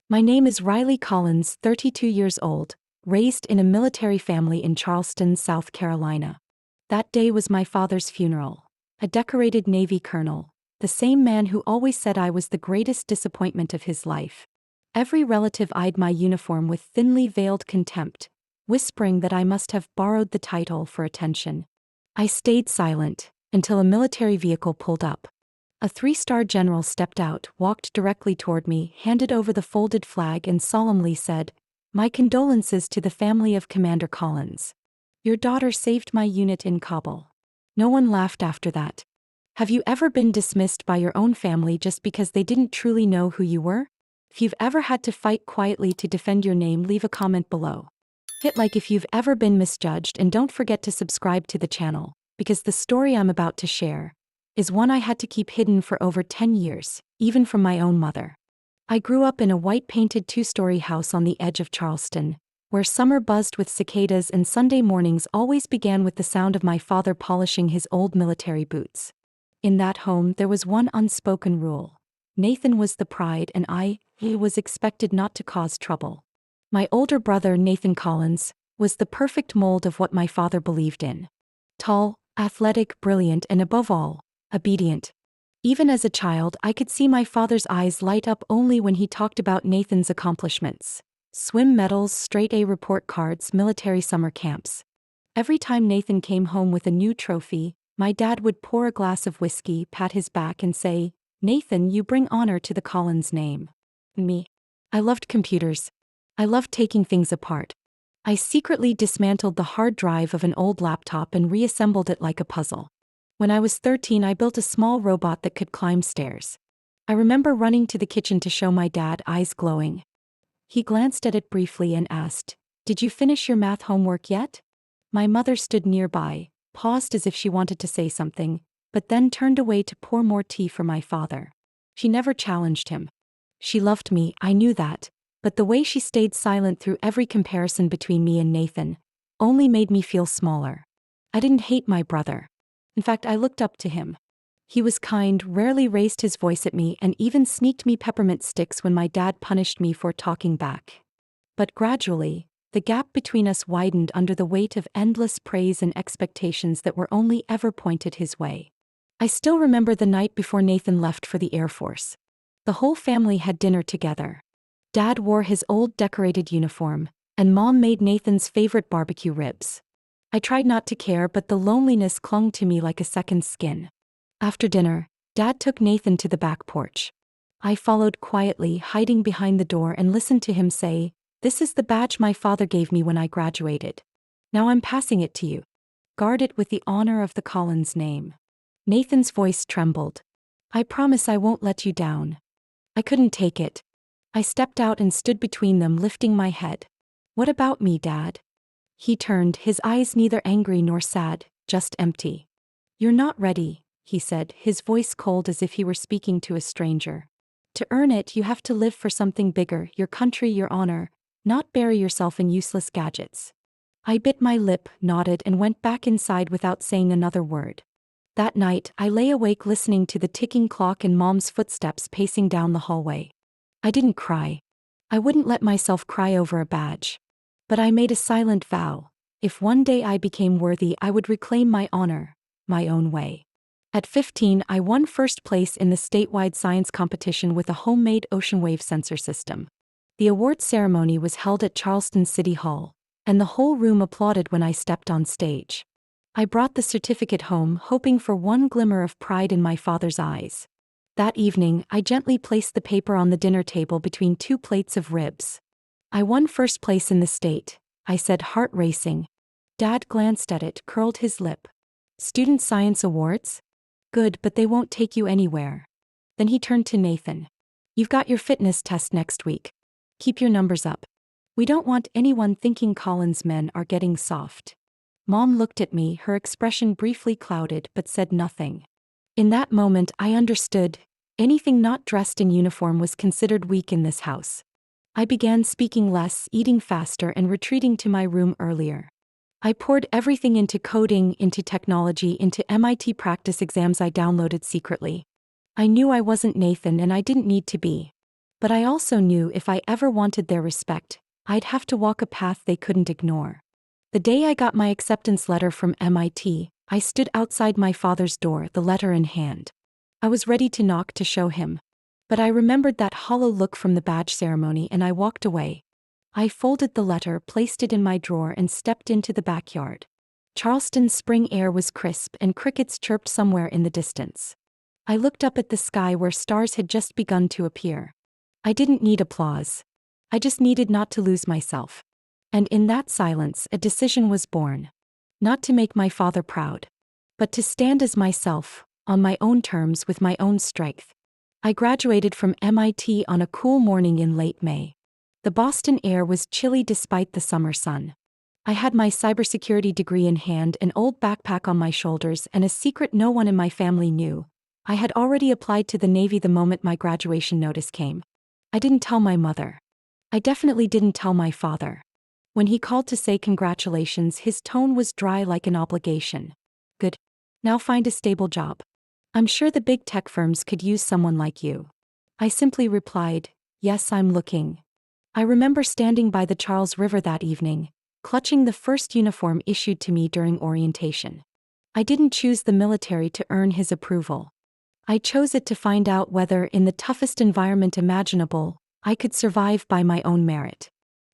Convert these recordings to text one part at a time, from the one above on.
My name is Riley Collins, 32 years old, raised in a military family in Charleston, South Carolina. That day was my father's funeral. A decorated Navy colonel, the same man who always said I was the greatest disappointment of his life. Every relative eyed my uniform with thinly veiled contempt, whispering that I must have borrowed the title for attention. I stayed silent until a military vehicle pulled up. A three-star general stepped out, walked directly toward me, handed over the folded flag and solemnly said, "My condolences to the family of Commander Collins. Your daughter saved my unit in Kabul." No one laughed after that. Have you ever been dismissed by your own family just because they didn't truly know who you were? If you've ever had to fight quietly to defend your name, leave a comment below. Hit like if you've ever been misjudged, and don't forget to subscribe to the channel, because the story I'm about to share is one I had to keep hidden for over 10 years, even from my own mother. I grew up in a white-painted two-story house on the edge of Charleston, where summer buzzed with cicadas and Sunday mornings always began with the sound of my father polishing his old military boots. In that home there was one unspoken rule. Nathan was the pride and he was expected not to cause trouble. My older brother, Nathan Collins, was the perfect mold of what my father believed in. Tall, athletic, brilliant, and above all, obedient. Even as a child, I could see my father's eyes light up only when he talked about Nathan's accomplishments. Swim medals, straight-A report cards, military summer camps. Every time Nathan came home with a new trophy, my dad would pour a glass of whiskey, pat his back, and say, "Nathan, you bring honor to the Collins name." Me. I loved computers. I loved taking things apart. I secretly dismantled the hard drive of an old laptop and reassembled it like a puzzle. When I was 13, I built a small robot that could climb stairs. I remember running to the kitchen to show my dad, eyes glowing. He glanced at it briefly and asked, "Did you finish your math homework yet?" My mother stood nearby, paused as if she wanted to say something, but then turned away to pour more tea for my father. She never challenged him. She loved me, I knew that, but the way she stayed silent through every comparison between me and Nathan only made me feel smaller. I didn't hate my brother. In fact, I looked up to him. He was kind, rarely raised his voice at me, and even sneaked me peppermint sticks when my dad punished me for talking back. But gradually, the gap between us widened under the weight of endless praise and expectations that were only ever pointed his way. I still remember the night before Nathan left for the Air Force. The whole family had dinner together. Dad wore his old decorated uniform, and Mom made Nathan's favorite barbecue ribs. I tried not to care, but the loneliness clung to me like a second skin. After dinner, Dad took Nathan to the back porch. I followed quietly, hiding behind the door, and listened to him say, "This is the badge my father gave me when I graduated. Now I'm passing it to you. Guard it with the honor of the Collins name." Nathan's voice trembled. "I promise I won't let you down." I couldn't take it. I stepped out and stood between them, lifting my head. "What about me, Dad?" He turned, his eyes neither angry nor sad, just empty. "You're not ready," he said, his voice cold as if he were speaking to a stranger. "To earn it, you have to live for something bigger, your country, your honor, not bury yourself in useless gadgets." I bit my lip, nodded, and went back inside without saying another word. That night, I lay awake listening to the ticking clock and Mom's footsteps pacing down the hallway. I didn't cry. I wouldn't let myself cry over a badge. But I made a silent vow. If one day I became worthy, I would reclaim my honor, my own way. At 15, I won first place in the statewide science competition with a homemade ocean wave sensor system. The award ceremony was held at Charleston City Hall, and the whole room applauded when I stepped on stage. I brought the certificate home, hoping for one glimmer of pride in my father's eyes. That evening, I gently placed the paper on the dinner table between two plates of ribs. "I won first place in the state," I said, heart racing. Dad glanced at it, curled his lip. "Student Science Awards? Good, but they won't take you anywhere." Then he turned to Nathan. "You've got your fitness test next week. Keep your numbers up. We don't want anyone thinking Collins men are getting soft." Mom looked at me, her expression briefly clouded, but said nothing. In that moment, I understood. Anything not dressed in uniform was considered weak in this house. I began speaking less, eating faster, and retreating to my room earlier. I poured everything into coding, into technology, into MIT practice exams I downloaded secretly. I knew I wasn't Nathan, and I didn't need to be. But I also knew if I ever wanted their respect, I'd have to walk a path they couldn't ignore. The day I got my acceptance letter from MIT, I stood outside my father's door, the letter in hand. I was ready to knock to show him. But I remembered that hollow look from the badge ceremony and I walked away. I folded the letter, placed it in my drawer, and stepped into the backyard. Charleston's spring air was crisp and crickets chirped somewhere in the distance. I looked up at the sky where stars had just begun to appear. I didn't need applause. I just needed not to lose myself. And in that silence, a decision was born. Not to make my father proud, but to stand as myself, on my own terms with my own strength. I graduated from MIT on a cool morning in late May. The Boston air was chilly despite the summer sun. I had my cybersecurity degree in hand, an old backpack on my shoulders, and a secret no one in my family knew. I had already applied to the Navy the moment my graduation notice came. I didn't tell my mother. I definitely didn't tell my father. When he called to say congratulations, his tone was dry like an obligation. Good. Now find a stable job. I'm sure the big tech firms could use someone like you. I simply replied, yes, I'm looking. I remember standing by the Charles River that evening, clutching the first uniform issued to me during orientation. I didn't choose the military to earn his approval. I chose it to find out whether, in the toughest environment imaginable, I could survive by my own merit.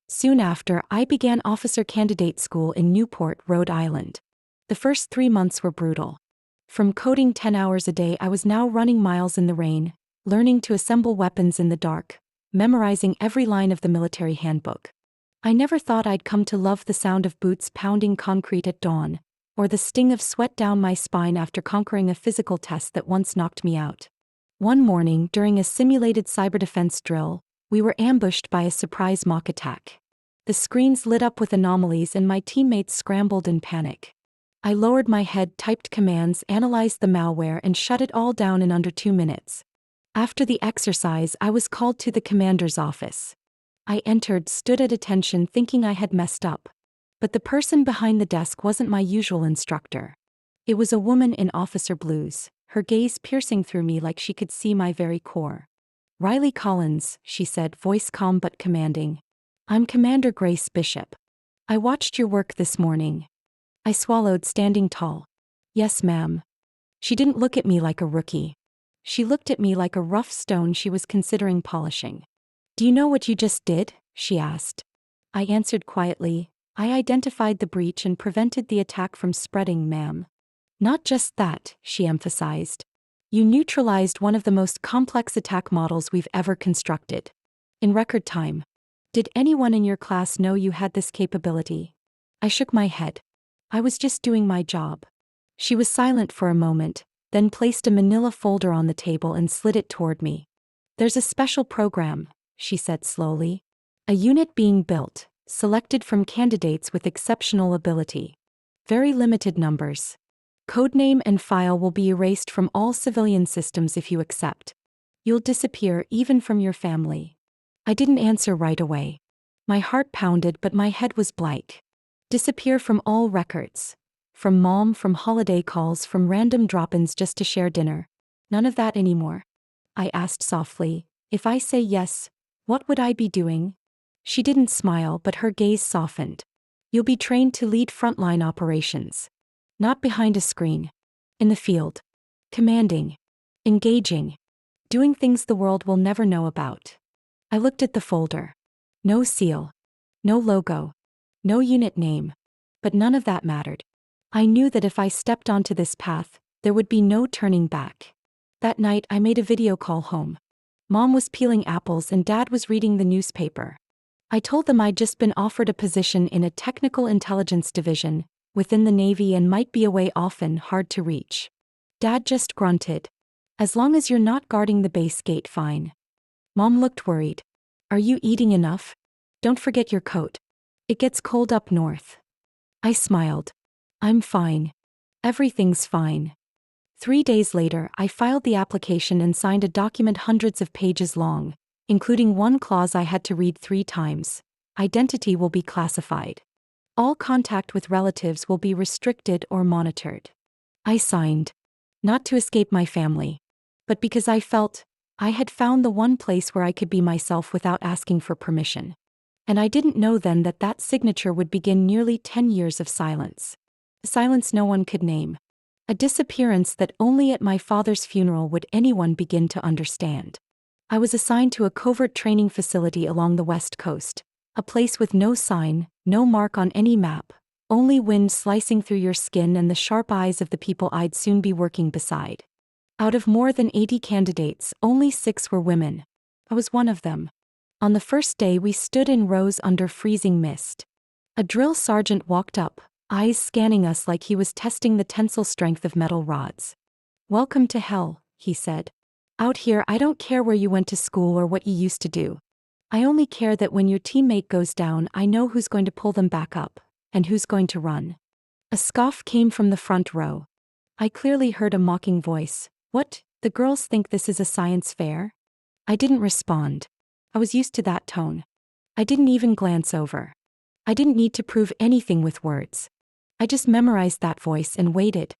Soon after, I began officer candidate school in Newport, Rhode Island. The first 3 months were brutal. From coding 10 hours a day, I was now running miles in the rain, learning to assemble weapons in the dark, memorizing every line of the military handbook. I never thought I'd come to love the sound of boots pounding concrete at dawn, or the sting of sweat down my spine after conquering a physical test that once knocked me out. One morning, during a simulated cyber defense drill, we were ambushed by a surprise mock attack. The screens lit up with anomalies and my teammates scrambled in panic. I lowered my head, typed commands, analyzed the malware, and shut it all down in under 2 minutes. After the exercise, I was called to the commander's office. I entered, stood at attention, thinking I had messed up. But the person behind the desk wasn't my usual instructor. It was a woman in officer blues, her gaze piercing through me like she could see my very core. Riley Collins, she said, voice calm but commanding. I'm Commander Grace Bishop. I watched your work this morning. I swallowed, standing tall. Yes, ma'am. She didn't look at me like a rookie. She looked at me like a rough stone she was considering polishing. Do you know what you just did? She asked. I answered quietly. I identified the breach and prevented the attack from spreading, ma'am. Not just that, she emphasized. You neutralized one of the most complex attack models we've ever constructed. In record time. Did anyone in your class know you had this capability? I shook my head. I was just doing my job. She was silent for a moment, then placed a manila folder on the table and slid it toward me. There's a special program, she said slowly. A unit being built, selected from candidates with exceptional ability. Very limited numbers. Codename and file will be erased from all civilian systems if you accept. You'll disappear even from your family. I didn't answer right away. My heart pounded but my head was blank. Disappear from all records. From mom, from holiday calls, from random drop-ins just to share dinner. None of that anymore. I asked softly, if I say yes, what would I be doing? She didn't smile but her gaze softened. You'll be trained to lead frontline operations. Not behind a screen. In the field. Commanding. Engaging. Doing things the world will never know about. I looked at the folder. No seal. No logo. No unit name. But none of that mattered. I knew that if I stepped onto this path, there would be no turning back. That night I made a video call home. Mom was peeling apples and Dad was reading the newspaper. I told them I'd just been offered a position in a technical intelligence division, within the Navy, and might be away often, hard to reach. Dad just grunted. As long as you're not guarding the base gate, fine. Mom looked worried. Are you eating enough? Don't forget your coat. It gets cold up north. I smiled. I'm fine. Everything's fine. 3 days later, I filed the application and signed a document hundreds of pages long, including one clause I had to read 3 times. Identity will be classified. All contact with relatives will be restricted or monitored. I signed. Not to escape my family. But because I felt, I had found the one place where I could be myself without asking for permission. And I didn't know then that that signature would begin nearly 10 years of silence. Silence no one could name. A disappearance that only at my father's funeral would anyone begin to understand. I was assigned to a covert training facility along the West Coast, a place with no sign, no mark on any map, only wind slicing through your skin and the sharp eyes of the people I'd soon be working beside. Out of more than 80 candidates, only 6 were women. I was one of them. On the first day we stood in rows under freezing mist. A drill sergeant walked up, eyes scanning us like he was testing the tensile strength of metal rods. "Welcome to hell," he said. "Out here I don't care where you went to school or what you used to do. I only care that when your teammate goes down I know who's going to pull them back up, and who's going to run." A scoff came from the front row. I clearly heard a mocking voice. "What, the girls think this is a science fair?" I didn't respond. I was used to that tone. I didn't even glance over. I didn't need to prove anything with words. I just memorized that voice and waited.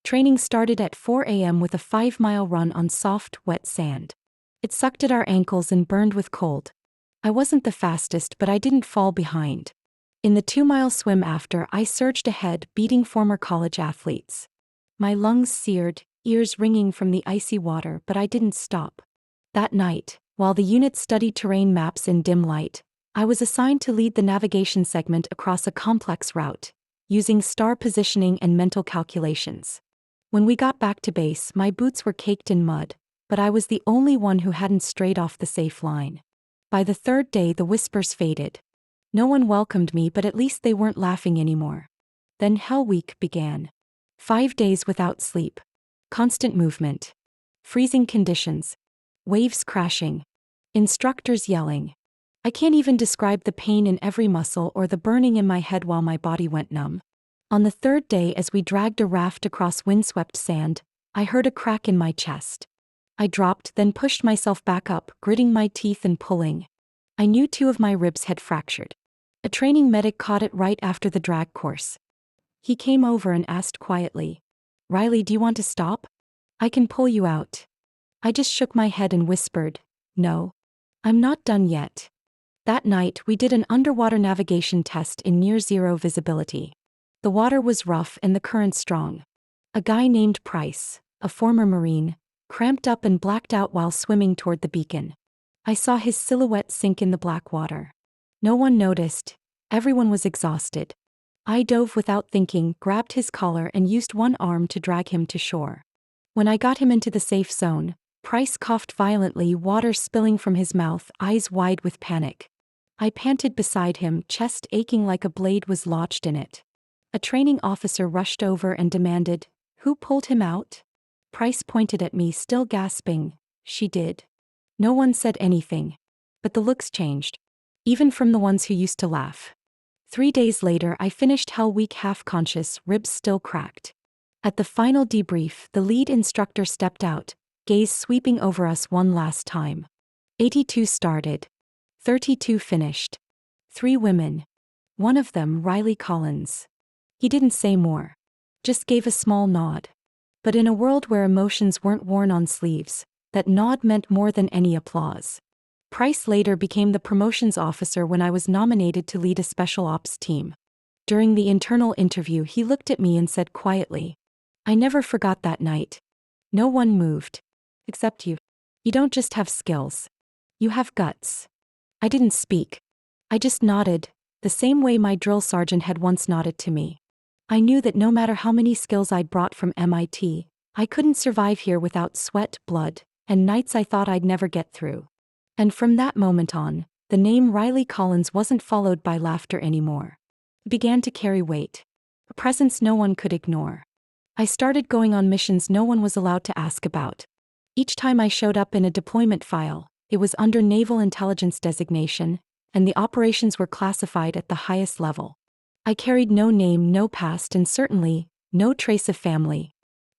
Training started at 4 a.m. with a 5-mile run on soft, wet sand. It sucked at our ankles and burned with cold. I wasn't the fastest, but I didn't fall behind. In the 2-mile swim after, I surged ahead, beating former college athletes. My lungs seared, ears ringing from the icy water, but I didn't stop. That night, while the unit studied terrain maps in dim light, I was assigned to lead the navigation segment across a complex route, using star positioning and mental calculations. When we got back to base, my boots were caked in mud, but I was the only one who hadn't strayed off the safe line. By the 3rd day, the whispers faded. No one welcomed me, but at least they weren't laughing anymore. Then Hell Week began. 5 days without sleep. Constant movement. Freezing conditions. Waves crashing. Instructors yelling. I can't even describe the pain in every muscle or the burning in my head while my body went numb. On the 3rd day, as we dragged a raft across windswept sand, I heard a crack in my chest. I dropped, then pushed myself back up, gritting my teeth and pulling. I knew 2 of my ribs had fractured. A training medic caught it right after the drag course. He came over and asked quietly, "Riley, do you want to stop? I can pull you out." I just shook my head and whispered, "No. I'm not done yet." That night, we did an underwater navigation test in near-zero visibility. The water was rough and the current strong. A guy named Price, a former Marine, cramped up and blacked out while swimming toward the beacon. I saw his silhouette sink in the black water. No one noticed. Everyone was exhausted. I dove without thinking, grabbed his collar and used one arm to drag him to shore. When I got him into the safe zone, Price coughed violently, water spilling from his mouth, eyes wide with panic. I panted beside him, chest aching like a blade was lodged in it. A training officer rushed over and demanded, "Who pulled him out?" Price pointed at me, still gasping. "She did." No one said anything. But the looks changed. Even from the ones who used to laugh. 3 days later, I finished Hell Week half-conscious, ribs still cracked. At the final debrief, the lead instructor stepped out, gaze sweeping over us one last time. 82 started. 32 finished. 3 women. One of them, Riley Collins. He didn't say more. Just gave a small nod. But in a world where emotions weren't worn on sleeves, that nod meant more than any applause. Price later became the promotions officer when I was nominated to lead a special ops team. During the internal interview, he looked at me and said quietly, "I never forgot that night. No one moved. Except you. You don't just have skills. You have guts." I didn't speak. I just nodded, the same way my drill sergeant had once nodded to me. I knew that no matter how many skills I'd brought from MIT, I couldn't survive here without sweat, blood, and nights I thought I'd never get through. And from that moment on, the name Riley Collins wasn't followed by laughter anymore. It began to carry weight. A presence no one could ignore. I started going on missions no one was allowed to ask about. Each time I showed up in a deployment file, it was under Naval Intelligence designation, and the operations were classified at the highest level. I carried no name, no past, and certainly, no trace of family.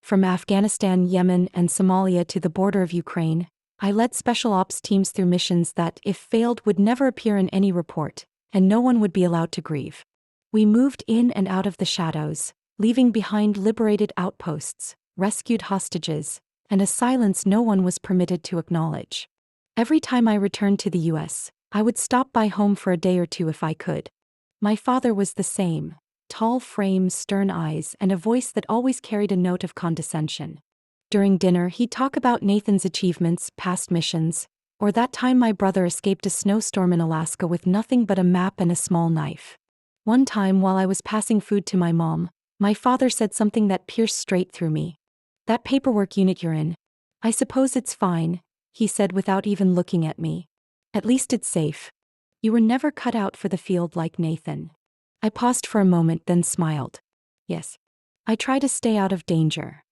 From Afghanistan, Yemen, and Somalia to the border of Ukraine, I led special ops teams through missions that, if failed, would never appear in any report, and no one would be allowed to grieve. We moved in and out of the shadows, leaving behind liberated outposts, rescued hostages, and a silence no one was permitted to acknowledge. Every time I returned to the US, I would stop by home for a day or two if I could. My father was the same: tall frame, stern eyes, and a voice that always carried a note of condescension. During dinner, he'd talk about Nathan's achievements, past missions, or that time my brother escaped a snowstorm in Alaska with nothing but a map and a small knife. One time, while I was passing food to my mom, my father said something that pierced straight through me. "That paperwork unit you're in, I suppose it's fine," he said without even looking at me. "At least it's safe. You were never cut out for the field like Nathan." I paused for a moment, then smiled. Yes. I try to stay out of danger.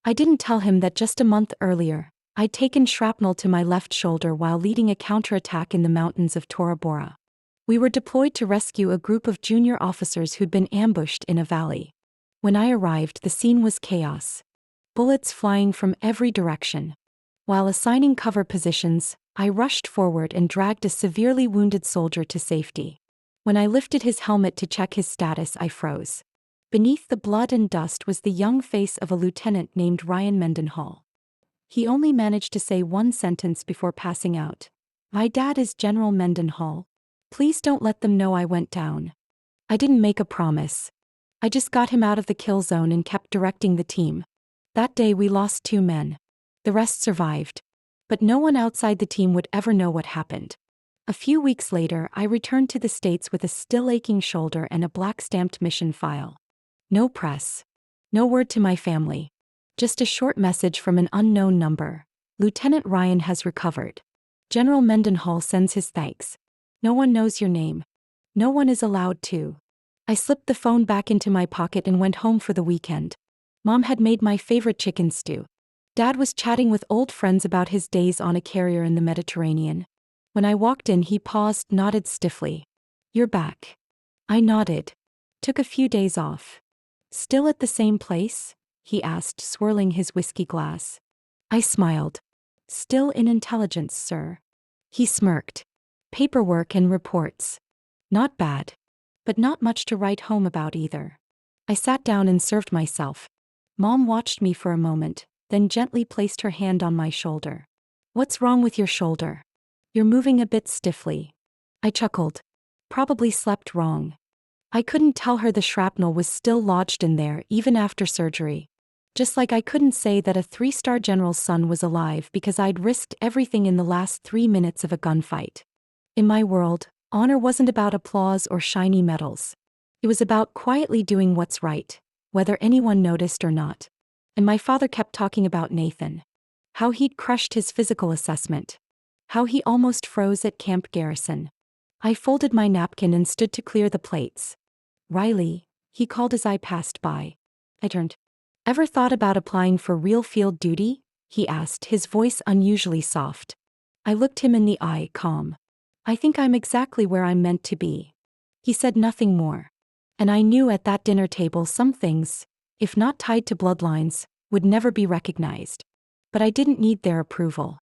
I didn't tell him that just a month earlier, I'd taken shrapnel to my left shoulder while leading a counterattack in the mountains of Tora Bora. We were deployed to rescue a group of junior officers who'd been ambushed in a valley. When I arrived, the scene was chaos. Bullets flying from every direction. While assigning cover positions, I rushed forward and dragged a severely wounded soldier to safety. When I lifted his helmet to check his status, I froze. Beneath the blood and dust was the young face of a lieutenant named Ryan Mendenhall. He only managed to say one sentence before passing out. "My dad is General Mendenhall. Please don't let them know I went down." I didn't make a promise. I just got him out of the kill zone and kept directing the team. That day we lost 2 men. The rest survived. But no one outside the team would ever know what happened. A few weeks later, I returned to the States with a still aching shoulder and a black-stamped mission file. No press. No word to my family. Just a short message from an unknown number. "Lieutenant Ryan has recovered. General Mendenhall sends his thanks. No one knows your name. No one is allowed to." I slipped the phone back into my pocket and went home for the weekend. Mom had made my favorite chicken stew. Dad was chatting with old friends about his days on a carrier in the Mediterranean. When I walked in, he paused, nodded stiffly. "You're back." I nodded. "Took a few days off." "Still at the same place?" he asked, swirling his whiskey glass. I smiled. "Still in intelligence, sir." He smirked. "Paperwork and reports. Not bad. But not much to write home about either." I sat down and served myself. Mom watched me for a moment, then gently placed her hand on my shoulder. "What's wrong with your shoulder? You're moving a bit stiffly." I chuckled. Probably slept wrong. I couldn't tell her the shrapnel was still lodged in there even after surgery. Just like I couldn't say that a 3-star general's son was alive because I'd risked everything in the last 3 minutes of a gunfight. In my world, honor wasn't about applause or shiny medals. It was about quietly doing what's right, whether anyone noticed or not. And my father kept talking about Nathan. How he'd crushed his physical assessment. How he almost froze at Camp Garrison. I folded my napkin and stood to clear the plates. "Riley," he called as I passed by. I turned. "Ever thought about applying for real field duty?" he asked, his voice unusually soft. I looked him in the eye, calm. "I think I'm exactly where I'm meant to be." He said nothing more. And I knew at that dinner table some things, if not tied to bloodlines, would never be recognized. But I didn't need their approval.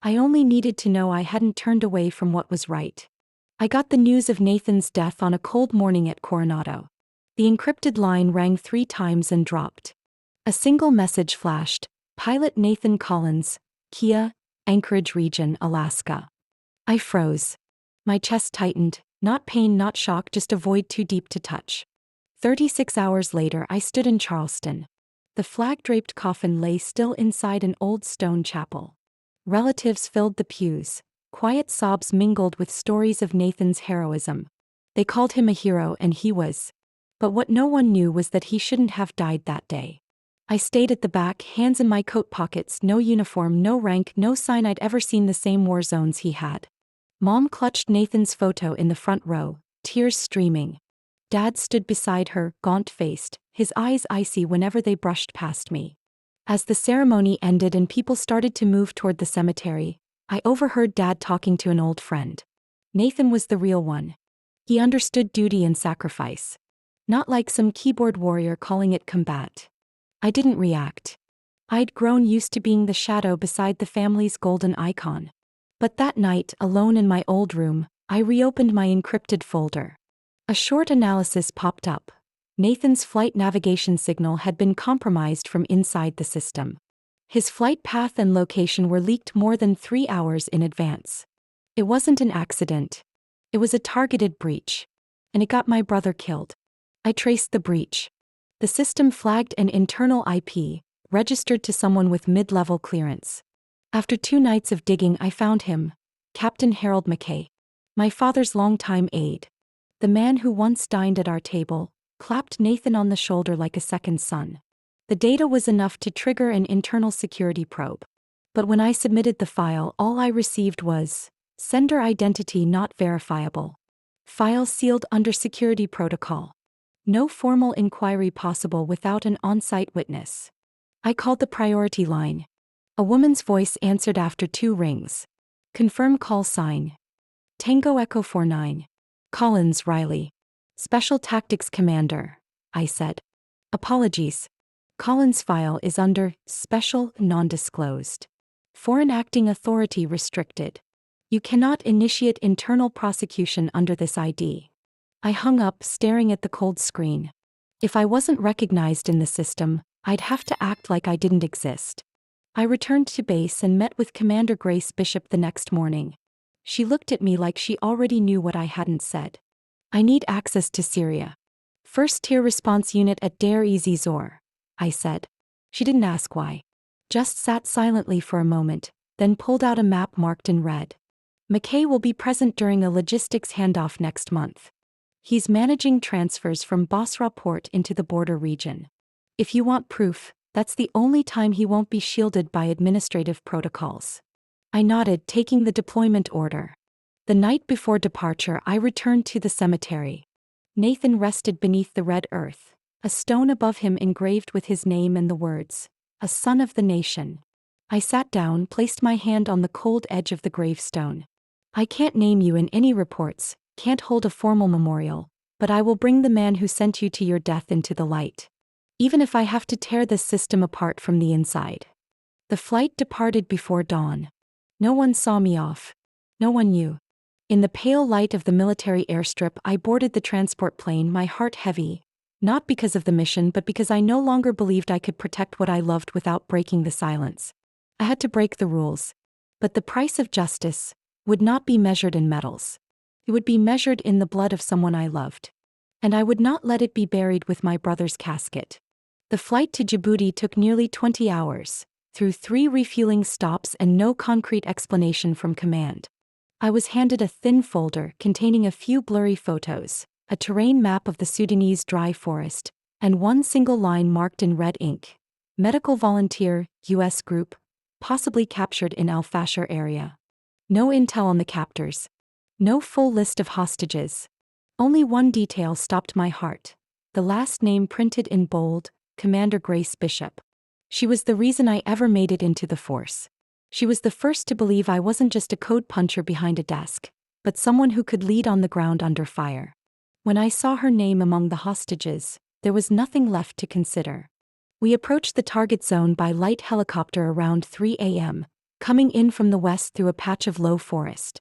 I only needed to know I hadn't turned away from what was right. I got the news of Nathan's death on a cold morning at Coronado. The encrypted line rang 3 times and dropped. A single message flashed: "Pilot Nathan Collins, Kia, Anchorage Region, Alaska." I froze. My chest tightened, not pain, not shock, just a void too deep to touch. 36 hours later, I stood in Charleston. The flag-draped coffin lay still inside an old stone chapel. Relatives filled the pews. Quiet sobs mingled with stories of Nathan's heroism. They called him a hero, and he was. But what no one knew was that he shouldn't have died that day. I stayed at the back, hands in my coat pockets, no uniform, no rank, no sign I'd ever seen the same war zones he had. Mom clutched Nathan's photo in the front row, tears streaming. Dad stood beside her, gaunt-faced, his eyes icy whenever they brushed past me. As the ceremony ended and people started to move toward the cemetery, I overheard Dad talking to an old friend. Nathan was the real one. He understood duty and sacrifice. Not like some keyboard warrior calling it combat. I didn't react. I'd grown used to being the shadow beside the family's golden icon. But that night, alone in my old room, I reopened my encrypted folder. A short analysis popped up. Nathan's flight navigation signal had been compromised from inside the system. His flight path and location were leaked more than 3 hours in advance. It wasn't an accident. It was a targeted breach. And it got my brother killed. I traced the breach. The system flagged an internal IP, registered to someone with mid-level clearance. After 2 nights of digging, I found him, Captain Harold McKay, my father's longtime aide. The man who once dined at our table, clapped Nathan on the shoulder like a second son. The data was enough to trigger an internal security probe. But when I submitted the file, all I received was, sender identity not verifiable. File sealed under security protocol. No formal inquiry possible without an on-site witness. I called the priority line. A woman's voice answered after 2 rings. Confirm call sign. Tango Echo 49. Collins Riley. Special Tactics Commander, I said. Apologies. Collins' file is under Special Non-Disclosed. Foreign Acting Authority Restricted. You cannot initiate internal prosecution under this ID. I hung up, staring at the cold screen. If I wasn't recognized in the system, I'd have to act like I didn't exist. I returned to base and met with Commander Grace Bishop the next morning. She looked at me like she already knew what I hadn't said. I need access to Syria. First-tier response unit at Deir ez-Zor, I said. She didn't ask why. Just sat silently for a moment, then pulled out a map marked in red. McKay will be present during a logistics handoff next month. He's managing transfers from Basra port into the border region. If you want proof, that's the only time he won't be shielded by administrative protocols. I nodded, taking the deployment order. The night before departure, I returned to the cemetery. Nathan rested beneath the red earth, a stone above him engraved with his name and the words, "A son of the nation." I sat down, placed my hand on the cold edge of the gravestone. I can't name you in any reports, can't hold a formal memorial, but I will bring the man who sent you to your death into the light. Even if I have to tear this system apart from the inside. The flight departed before dawn. No one saw me off. No one knew. In the pale light of the military airstrip, I boarded the transport plane, my heart heavy, not because of the mission but because I no longer believed I could protect what I loved without breaking the silence. I had to break the rules. But the price of justice would not be measured in medals. It would be measured in the blood of someone I loved. And I would not let it be buried with my brother's casket. The flight to Djibouti took nearly 20 hours, through 3 refueling stops and no concrete explanation from command. I was handed a thin folder containing a few blurry photos, a terrain map of the Sudanese dry forest, and 1 single line marked in red ink. Medical volunteer, U.S. group, possibly captured in Al Fasher area. No intel on the captors. No full list of hostages. Only one detail stopped my heart. The last name printed in bold, Commander Grace Bishop. She was the reason I ever made it into the force. She was the first to believe I wasn't just a code puncher behind a desk, but someone who could lead on the ground under fire. When I saw her name among the hostages, there was nothing left to consider. We approached the target zone by light helicopter around 3 a.m., coming in from the west through a patch of low forest.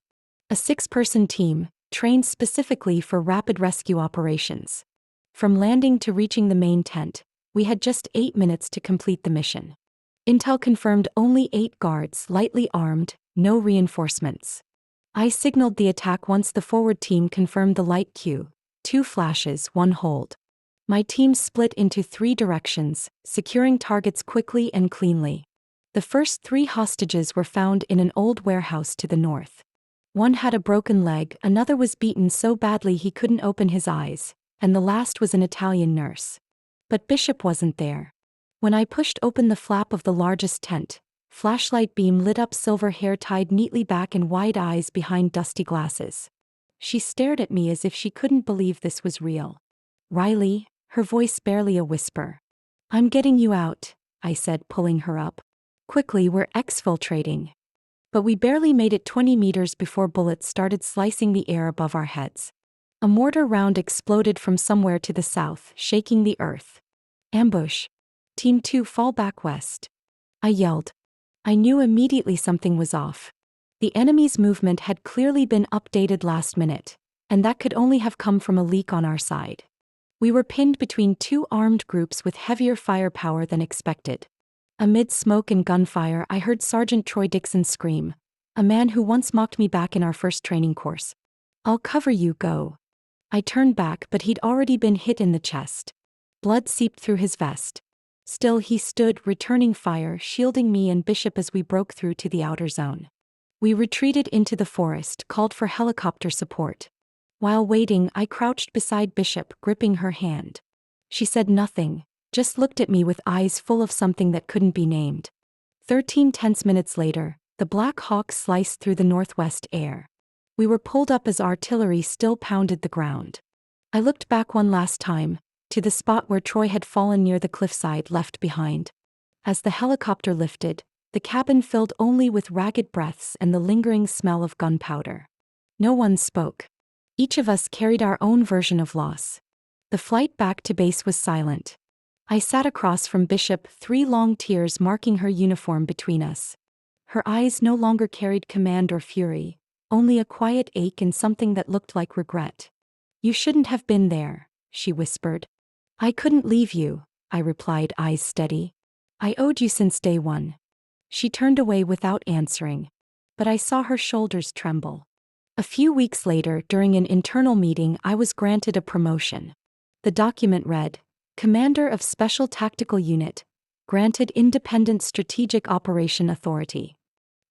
A 6-person team, trained specifically for rapid rescue operations. From landing to reaching the main tent, we had just 8 minutes to complete the mission. Intel confirmed only 8 guards, lightly armed, no reinforcements. I signaled the attack once the forward team confirmed the light queue, 2 flashes, 1 hold. My team split into 3 directions, securing targets quickly and cleanly. The first 3 hostages were found in an old warehouse to the north. One had a broken leg, another was beaten so badly he couldn't open his eyes, and the last was an Italian nurse. But Bishop wasn't there. When I pushed open the flap of the largest tent, flashlight beam lit up silver hair tied neatly back and wide eyes behind dusty glasses. She stared at me as if she couldn't believe this was real. "Riley," her voice barely a whisper. "I'm getting you out," I said, pulling her up. "Quickly, we're exfiltrating." But we barely made it 20 meters before bullets started slicing the air above our heads. A mortar round exploded from somewhere to the south, shaking the earth. "Ambush. Team 2, fall back west." I yelled. I knew immediately something was off. The enemy's movement had clearly been updated last minute, and that could only have come from a leak on our side. We were pinned between 2 armed groups with heavier firepower than expected. Amid smoke and gunfire, I heard Sergeant Troy Dixon scream, a man who once mocked me back in our first training course. "I'll cover you, go." I turned back, but he'd already been hit in the chest. Blood seeped through his vest. Still he stood, returning fire, shielding me and Bishop as we broke through to the outer zone. We retreated into the forest, called for helicopter support. While waiting, I crouched beside Bishop, gripping her hand. She said nothing, just looked at me with eyes full of something that couldn't be named. 13 tense minutes later, the Black Hawk sliced through the northwest air. We were pulled up as artillery still pounded the ground. I looked back one last time, to the spot where Troy had fallen near the cliffside left behind. As the helicopter lifted, the cabin filled only with ragged breaths and the lingering smell of gunpowder. No one spoke. Each of us carried our own version of loss. The flight back to base was silent. I sat across from Bishop, 3 long tears marking her uniform between us. Her eyes no longer carried command or fury, only a quiet ache and something that looked like regret. "You shouldn't have been there," she whispered. "I couldn't leave you," I replied, eyes steady. "I owed you since day one." She turned away without answering, but I saw her shoulders tremble. A few weeks later, during an internal meeting, I was granted a promotion. The document read, Commander of Special Tactical Unit, granted Independent Strategic Operation Authority.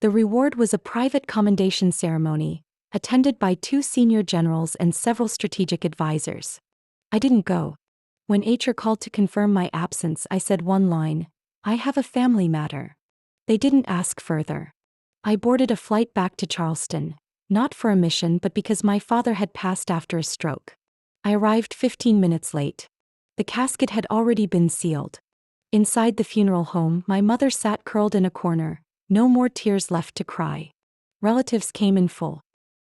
The reward was a private commendation ceremony, attended by 2 senior generals and several strategic advisors. I didn't go. When HR called to confirm my absence, I said one line, "I have a family matter." They didn't ask further. I boarded a flight back to Charleston, not for a mission but because my father had passed after a stroke. I arrived 15 minutes late. The casket had already been sealed. Inside the funeral home, my mother sat curled in a corner, no more tears left to cry. Relatives came in full.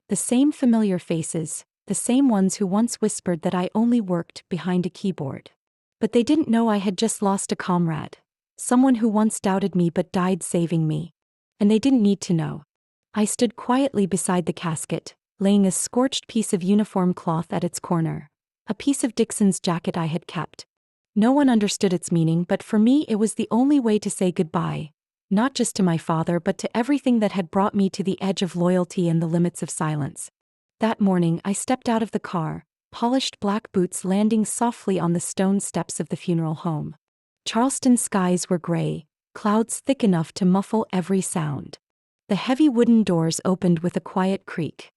The same familiar faces, the same ones who once whispered that I only worked behind a keyboard. But they didn't know I had just lost a comrade, someone who once doubted me but died saving me. And they didn't need to know. I stood quietly beside the casket, laying a scorched piece of uniform cloth at its corner, a piece of Dixon's jacket I had kept. No one understood its meaning, but for me it was the only way to say goodbye, not just to my father but to everything that had brought me to the edge of loyalty and the limits of silence. That morning I stepped out of the car, polished black boots landing softly on the stone steps of the funeral home. Charleston's skies were gray, clouds thick enough to muffle every sound. The heavy wooden doors opened with a quiet creak.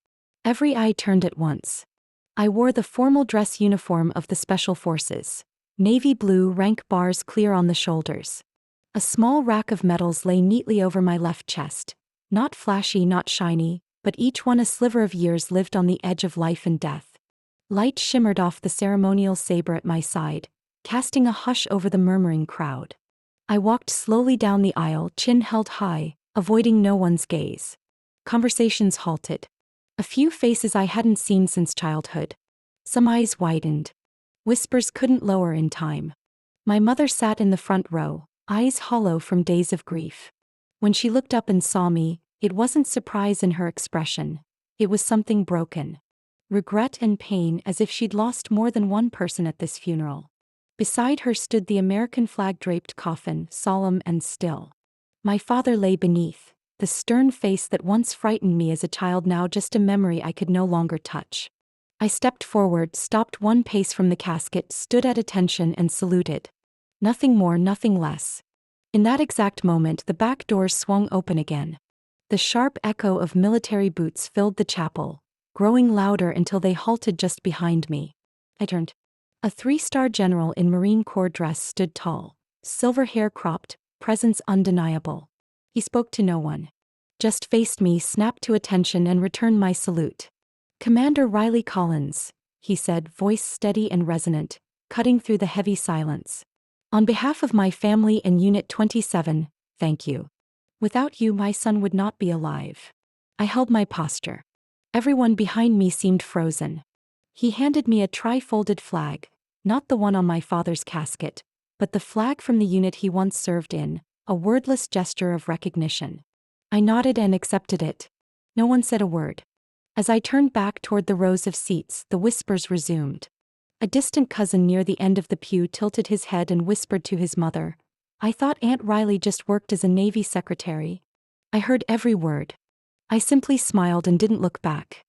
Every eye turned at once. I wore the formal dress uniform of the Special Forces, navy blue, rank bars clear on the shoulders. A small rack of medals lay neatly over my left chest, not flashy, not shiny, but each one a sliver of years lived on the edge of life and death. Light shimmered off the ceremonial saber at my side, casting a hush over the murmuring crowd. I walked slowly down the aisle, chin held high, avoiding no one's gaze. Conversations halted. A few faces I hadn't seen since childhood. Some eyes widened. Whispers couldn't lower in time. My mother sat in the front row, eyes hollow from days of grief. When she looked up and saw me, it wasn't surprise in her expression. It was something broken. Regret and pain, as if she'd lost more than one person at this funeral. Beside her stood the American flag-draped coffin, solemn and still. My father lay beneath, the stern face that once frightened me as a child now just a memory I could no longer touch. I stepped forward, stopped one pace from the casket, stood at attention and saluted. Nothing more, nothing less. In that exact moment the back doors swung open again. The sharp echo of military boots filled the chapel, growing louder until they halted just behind me. I turned. A 3-star general in Marine Corps dress stood tall, silver hair cropped, presence undeniable. He spoke to no one. Just faced me, snapped to attention and returned my salute. "Commander Riley Collins," he said, voice steady and resonant, cutting through the heavy silence. "On behalf of my family and Unit 27, thank you. Without you my son would not be alive." I held my posture. Everyone behind me seemed frozen. He handed me a tri-folded flag, not the one on my father's casket, but the flag from the unit he once served in, a wordless gesture of recognition. I nodded and accepted it. No one said a word. As I turned back toward the rows of seats, the whispers resumed. A distant cousin near the end of the pew tilted his head and whispered to his mother, I thought Aunt Riley just worked as a Navy secretary. I heard every word. I simply smiled and didn't look back.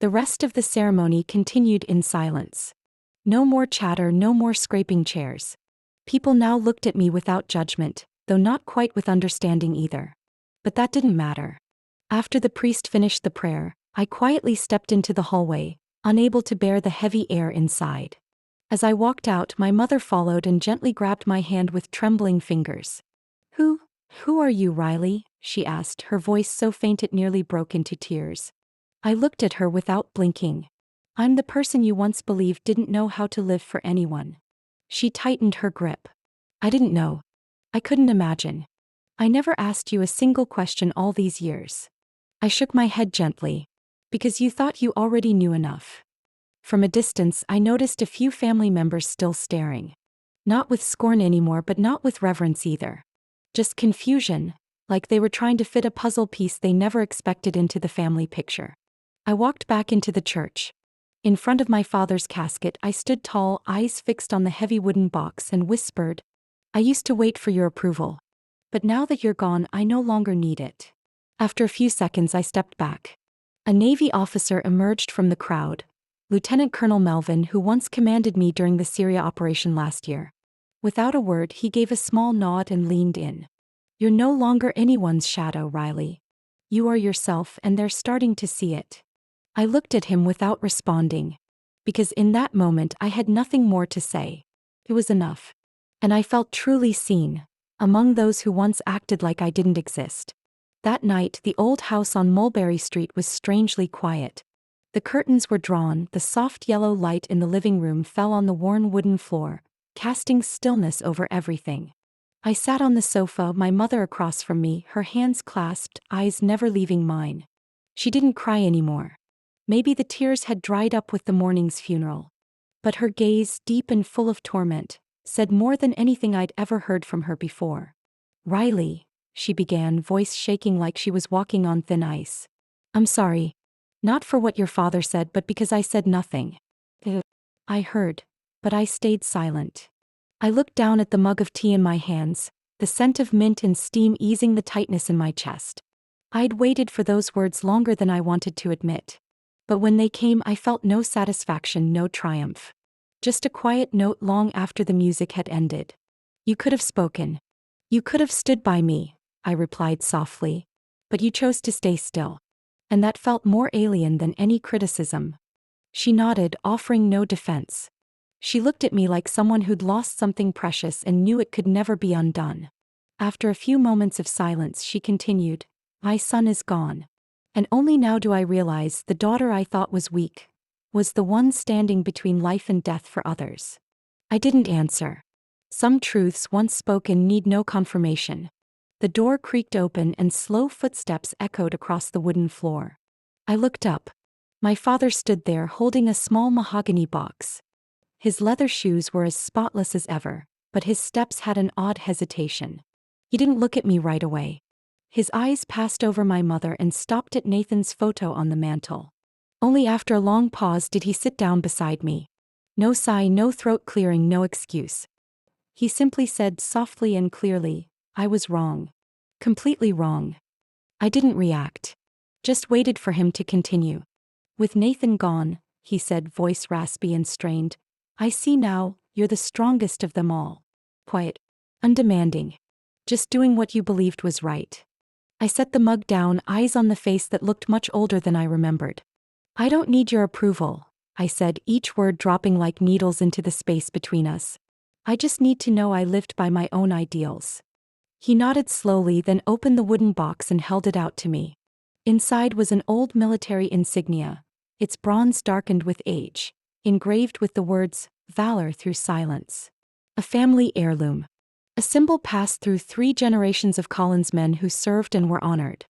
The rest of the ceremony continued in silence. No more chatter, no more scraping chairs. People now looked at me without judgment, though not quite with understanding either. But that didn't matter. After the priest finished the prayer, I quietly stepped into the hallway, unable to bear the heavy air inside. As I walked out, my mother followed and gently grabbed my hand with trembling fingers. Who are you, Riley?" she asked, her voice so faint it nearly broke into tears. I looked at her without blinking. "I'm the person you once believed didn't know how to live for anyone." She tightened her grip. "I didn't know. I couldn't imagine. I never asked you a single question all these years." I shook my head gently. "Because you thought you already knew enough." From a distance, I noticed a few family members still staring. Not with scorn anymore, but not with reverence either. Just confusion, like they were trying to fit a puzzle piece they never expected into the family picture. I walked back into the church. In front of my father's casket, I stood tall, eyes fixed on the heavy wooden box, and whispered, "I used to wait for your approval. But now that you're gone, I no longer need it." After a few seconds, I stepped back. A Navy officer emerged from the crowd, Lieutenant Colonel Melvin, who once commanded me during the Syria operation last year. Without a word, he gave a small nod and leaned in. "You're no longer anyone's shadow, Riley. You are yourself, and they're starting to see it." I looked at him without responding. Because in that moment I had nothing more to say. It was enough. And I felt truly seen, among those who once acted like I didn't exist. That night, the old house on Mulberry Street was strangely quiet. The curtains were drawn, the soft yellow light in the living room fell on the worn wooden floor, casting stillness over everything. I sat on the sofa, my mother across from me, her hands clasped, eyes never leaving mine. She didn't cry anymore. Maybe the tears had dried up with the morning's funeral. But her gaze, deep and full of torment, said more than anything I'd ever heard from her before. "Riley," she began, voice shaking like she was walking on thin ice. "I'm sorry. Not for what your father said, but because I said nothing. I heard, but I stayed silent." I looked down at the mug of tea in my hands, the scent of mint and steam easing the tightness in my chest. I'd waited for those words longer than I wanted to admit. But when they came, I felt no satisfaction, no triumph. Just a quiet note long after the music had ended. "You could have spoken. You could have stood by me," I replied softly. "But you chose to stay still. And that felt more alien than any criticism." She nodded, offering no defense. She looked at me like someone who'd lost something precious and knew it could never be undone. After a few moments of silence, she continued, "My son is gone. And only now do I realize the daughter I thought was weak was the one standing between life and death for others." I didn't answer. Some truths once spoken need no confirmation. The door creaked open and slow footsteps echoed across the wooden floor. I looked up. My father stood there holding a small mahogany box. His leather shoes were as spotless as ever, but his steps had an odd hesitation. He didn't look at me right away. His eyes passed over my mother and stopped at Nathan's photo on the mantel. Only after a long pause did he sit down beside me. No sigh, no throat clearing, no excuse. He simply said softly and clearly, "I was wrong. Completely wrong." I didn't react. Just waited for him to continue. "With Nathan gone," he said, voice raspy and strained, "I see now, you're the strongest of them all. Quiet. Undemanding. Just doing what you believed was right." I set the mug down, eyes on the face that looked much older than I remembered. "I don't need your approval," I said, each word dropping like needles into the space between us. "I just need to know I lived by my own ideals." He nodded slowly, then opened the wooden box and held it out to me. Inside was an old military insignia, its bronze darkened with age, engraved with the words, "Valor through silence." A family heirloom. A symbol passed through 3 generations of Collins men who served and were honored.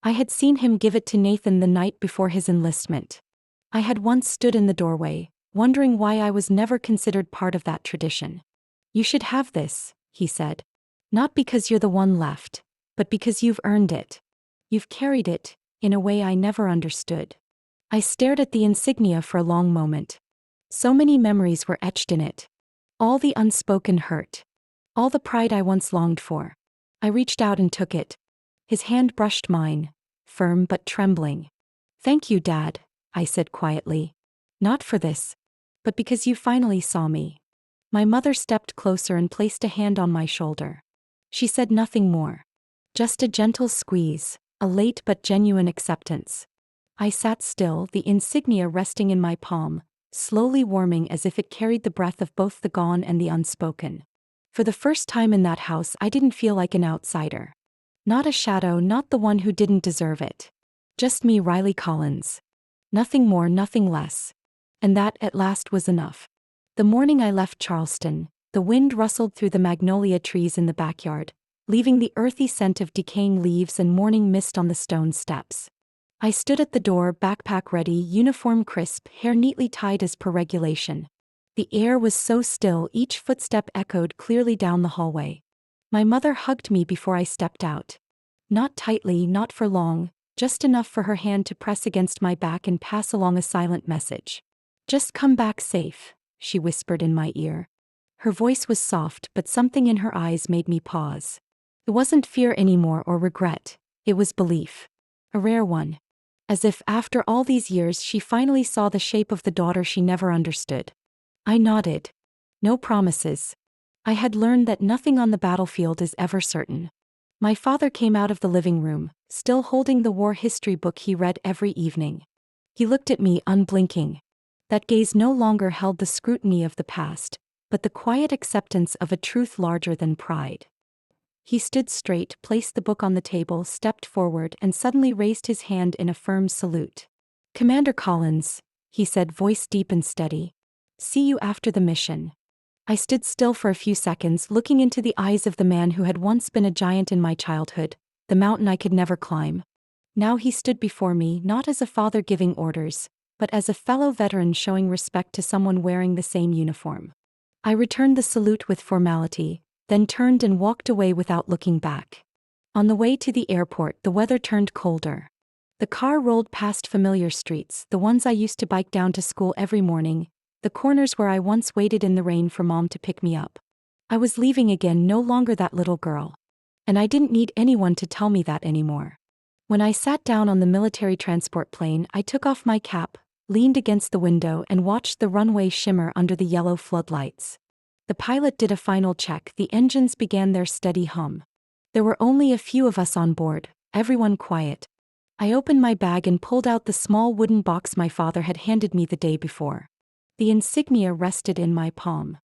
I had seen him give it to Nathan the night before his enlistment. I had once stood in the doorway, wondering why I was never considered part of that tradition. "You should have this," he said. "Not because you're the one left, but because you've earned it. You've carried it, in a way I never understood." I stared at the insignia for a long moment. So many memories were etched in it. All the unspoken hurt. All the pride I once longed for. I reached out and took it. His hand brushed mine, firm but trembling. "Thank you, Dad," I said quietly. "Not for this, but because you finally saw me." My mother stepped closer and placed a hand on my shoulder. She said nothing more. Just a gentle squeeze, a late but genuine acceptance. I sat still, the insignia resting in my palm, slowly warming as if it carried the breath of both the gone and the unspoken. For the first time in that house, I didn't feel like an outsider. Not a shadow, not the one who didn't deserve it. Just me, Riley Collins. Nothing more, nothing less. And that, at last, was enough. The morning I left Charleston, the wind rustled through the magnolia trees in the backyard, leaving the earthy scent of decaying leaves and morning mist on the stone steps. I stood at the door, backpack ready, uniform crisp, hair neatly tied as per regulation. The air was so still, each footstep echoed clearly down the hallway. My mother hugged me before I stepped out. Not tightly, not for long, just enough for her hand to press against my back and pass along a silent message. "Just come back safe," she whispered in my ear. Her voice was soft, but something in her eyes made me pause. It wasn't fear anymore or regret, it was belief. A rare one. As if after all these years she finally saw the shape of the daughter she never understood. I nodded. No promises. I had learned that nothing on the battlefield is ever certain. My father came out of the living room, still holding the war history book he read every evening. He looked at me, unblinking. That gaze no longer held the scrutiny of the past, but the quiet acceptance of a truth larger than pride. He stood straight, placed the book on the table, stepped forward, and suddenly raised his hand in a firm salute. "Commander Collins," he said, voice deep and steady. "See you after the mission." I stood still for a few seconds, looking into the eyes of the man who had once been a giant in my childhood, the mountain I could never climb. Now he stood before me, not as a father giving orders, but as a fellow veteran showing respect to someone wearing the same uniform. I returned the salute with formality, then turned and walked away without looking back. On the way to the airport, the weather turned colder. The car rolled past familiar streets, the ones I used to bike down to school every morning, the corners where I once waited in the rain for Mom to pick me up. I was leaving again, no longer that little girl. And I didn't need anyone to tell me that anymore. When I sat down on the military transport plane, I took off my cap, leaned against the window, and watched the runway shimmer under the yellow floodlights. The pilot did a final check, the engines began their steady hum. There were only a few of us on board, everyone quiet. I opened my bag and pulled out the small wooden box my father had handed me the day before. The insignia rested in my palm.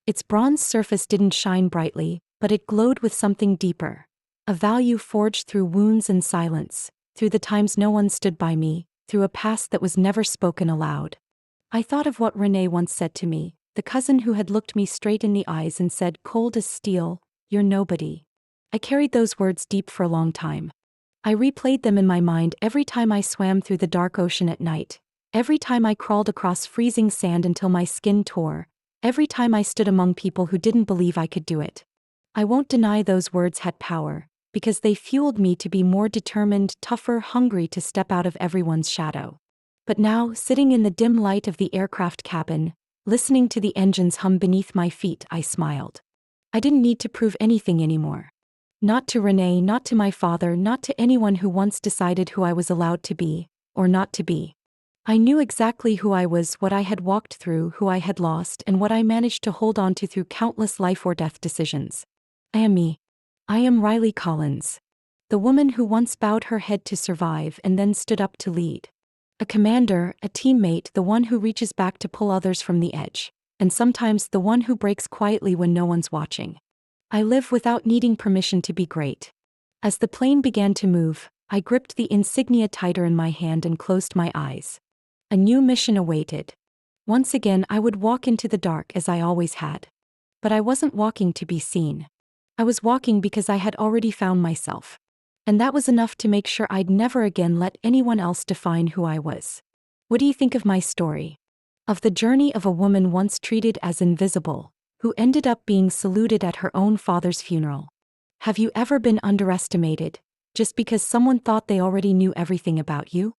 Its bronze surface didn't shine brightly, but it glowed with something deeper. A value forged through wounds and silence, through the times no one stood by me, through a past that was never spoken aloud. I thought of what Renee once said to me, the cousin who had looked me straight in the eyes and said, "Cold as steel, you're nobody." I carried those words deep for a long time. I replayed them in my mind every time I swam through the dark ocean at night, every time I crawled across freezing sand until my skin tore, every time I stood among people who didn't believe I could do it. I won't deny those words had power, because they fueled me to be more determined, tougher, hungry to step out of everyone's shadow. But now, sitting in the dim light of the aircraft cabin, listening to the engines hum beneath my feet, I smiled. I didn't need to prove anything anymore. Not to Renee, not to my father, not to anyone who once decided who I was allowed to be, or not to be. I knew exactly who I was, what I had walked through, who I had lost, and what I managed to hold on to through countless life or death decisions. I am me. I am Riley Collins. The woman who once bowed her head to survive and then stood up to lead. A commander, a teammate, the one who reaches back to pull others from the edge, and sometimes the one who breaks quietly when no one's watching. I live without needing permission to be great. As the plane began to move, I gripped the insignia tighter in my hand and closed my eyes. A new mission awaited. Once again I would walk into the dark as I always had. But I wasn't walking to be seen. I was walking because I had already found myself. And that was enough to make sure I'd never again let anyone else define who I was. What do you think of my story? Of the journey of a woman once treated as invisible, who ended up being saluted at her own father's funeral. Have you ever been underestimated, just because someone thought they already knew everything about you?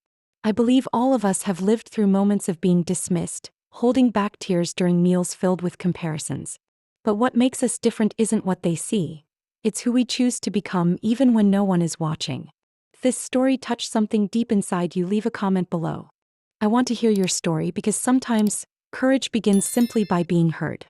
I believe all of us have lived through moments of being dismissed, holding back tears during meals filled with comparisons. But what makes us different isn't what they see. It's who we choose to become even when no one is watching. If this story touched something deep inside you, leave a comment below. I want to hear your story because sometimes courage begins simply by being heard.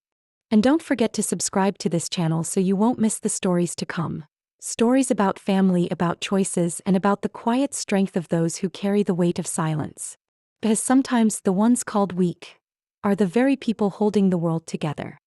And don't forget to subscribe to this channel so you won't miss the stories to come. Stories about family, about choices, and about the quiet strength of those who carry the weight of silence. Because sometimes the ones called weak are the very people holding the world together.